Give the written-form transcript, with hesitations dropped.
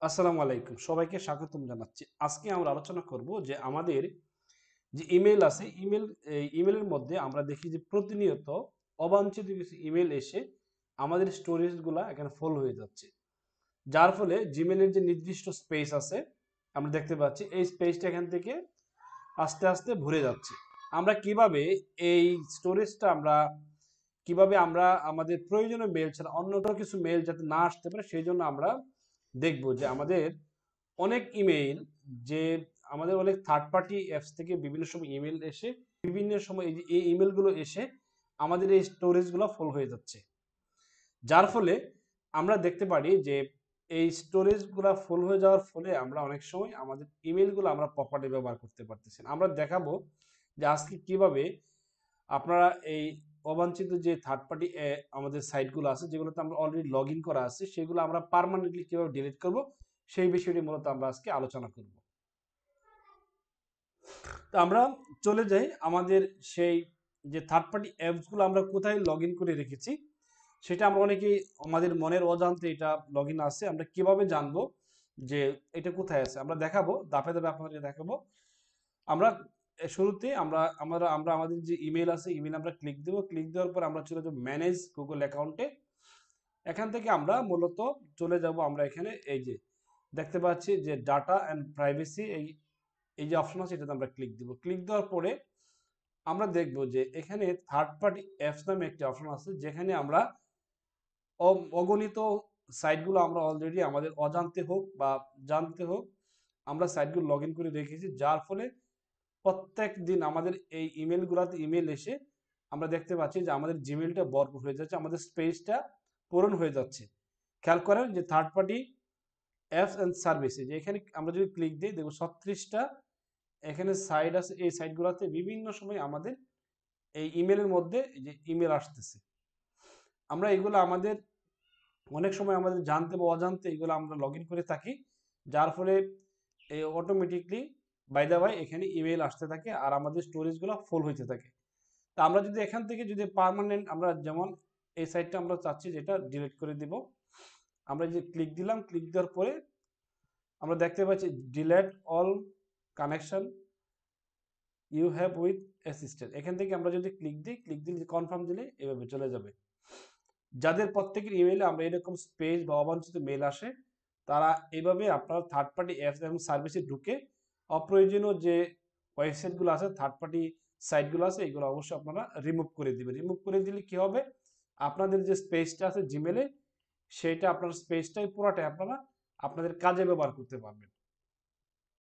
আসসালামু আলাইকুম, সবাইকে স্বাগতম জানাচ্ছি। আজকে আমরা আলোচনা করব যে আমাদের যে ইমেইল আছে, ইমেইলের মধ্যে আমরা দেখি যে প্রতিনিয়ত অবাঞ্ছিত কিছু ইমেইল এসে আমাদের স্টোরেজগুলা এখানে ফুল হয়ে যাচ্ছে। যার ফলে জিমেইলের যে নির্দিষ্ট স্পেস আছে আমরা দেখতে পাচ্ছি এই স্পেসটা এখান থেকে আস্তে আস্তে ভরে যাচ্ছে। আমরা কিভাবে এই স্টোরেজটা কিভাবে আমরা আমাদের প্রয়োজনীয় মেইল ছাড়া অন্য কিছু মেইল যাতে না আসতে পারে সেই জন্য আমরা দেখব যে আমাদের অনেক ইমেইল যে আমাদের অনেক থার্ড পার্টি অ্যাপস থেকে বিভিন্ন সময় ইমেইল এসে বিভিন্ন সময় এই ইমেইলগুলো এসে আমাদের এই স্টোরেজগুলো ফুল হয়ে যাচ্ছে। যার ফলে আমরা দেখতে পারি যে এই স্টোরেজগুলো ফুল হয়ে যাওয়ার ফলে আমরা অনেক সময় আমাদের ইমেইলগুলো আমরা প্রপারলি ব্যবহার করতে পারতেছি না। আমরা দেখাবো যে আজকে কিভাবে আপনারা এই অবাঞ্ছিত যে থার্ড পার্টি আমাদের সাইটগুলো আছে যেগুলোতে আমরা অলরেডি লগ ইন করা আছে সেগুলো আমরা পার্মানেন্টলি কিভাবে ডিলিট করব সেই বিষয়টি মূলত আমরা আজকে আলোচনা করব। তো আমরা চলে যাই আমাদের সেই যে থার্ড পার্টি অ্যাপসগুলো আমরা কোথায় লগ ইন করে রেখেছি সেটা আমরা অনেকেই আমাদের মনের অজান্তে এটা লগ ইন আছে। আমরা কিভাবে জানবো যে এটা কোথায় আছে আমরা দেখাবো, ধাপে ধাপে আপনাদেরকে দেখাবো। আমরা শুরুতে আমরা আমরা আমরা আমাদের যে ইমেল আছে ইমেল আমরা ক্লিক দেবো, ক্লিক দেওয়ার পর আমরা চলে যাবো ম্যানেজ গুগল অ্যাকাউন্টে। এখান থেকে আমরা মূলত চলে যাব আমরা এখানে এই যে দেখতে পাচ্ছি যে ডাটা অ্যান্ড প্রাইভেসি এই এই যে অপশন আছে এটাতে আমরা ক্লিক দিব। ক্লিক দেওয়ার পরে আমরা দেখব যে এখানে থার্ড পার্টি অ্যাপস নামে একটি অপশন আছে যেখানে আমরা অগণিত সাইটগুলো আমরা অলরেডি আমাদের অজান্তে হোক বা জানতে হোক আমরা সাইটগুলো লগ ইন করে রেখেছি। যার ফলে প্রত্যেক দিন আমাদের এই ইমেলগুলোতে ইমেল এসে আমরা দেখতে পাচ্ছি যে আমাদের জিমেলটা ভরপুর হয়ে যাচ্ছে, আমাদের স্পেসটা পূরণ হয়ে যাচ্ছে। খেয়াল করেন যে third party apps and services এখানে আমরা যদি ক্লিক দিই দেখব 36টা এখানে সাইট আছে। এই সাইটগুলোতে বিভিন্ন সময় আমাদের এই ইমেলের মধ্যে এই যে ইমেল আসতেছে। আমরা এগুলো আমাদের অনেক সময় আমাদের জানতে বা অজান্তে এগুলো আমরা লগ ইন করে থাকি। যার ফলে এই অটোমেটিকলি বাই দ্য ওয়ে এখানে ইমেল আসতে থাকে আর আমাদের স্টোরেজগুলো ফুল হইতে থাকে। তা আমরা যদি এখান থেকে যদি পার্মানেন্ট আমরা যেমন এই সাইটটা আমরা চাচ্ছি যেটা ডিলিট করে দিব। আমরা যে ক্লিক দিলাম, ক্লিক দেওয়ার পরে আমরা দেখতে পাচ্ছি delete all connection you have with assistant. এখান থেকে আমরা যদি ক্লিক দিই, ক্লিক দিলে কনফার্ম দিলে এভাবে চলে যাবে। যাদের প্রত্যেকের ইমেইলে আমরা এরকম স্পেস বা অবাঞ্ছিত মেল আসে তারা এইভাবে আপনার থার্ড পার্টি অ্যাপস এবং সার্ভিসে ঢুকে অপ্রয়োজনীয় যে ওয়েবসাইটগুলো আছে থার্ড পার্টি সাইটগুলো আছে এগুলো অবশ্যই আপনারা রিমুভ করে দিবেন। রিমুভ করে দিলে কি হবে, আপনাদের যে স্পেসটা আছে জিমেলে সেইটা আপনার স্পেসটাই পুরোটাই আপনারা আপনাদের কাজে ব্যবহার করতে পারবেন।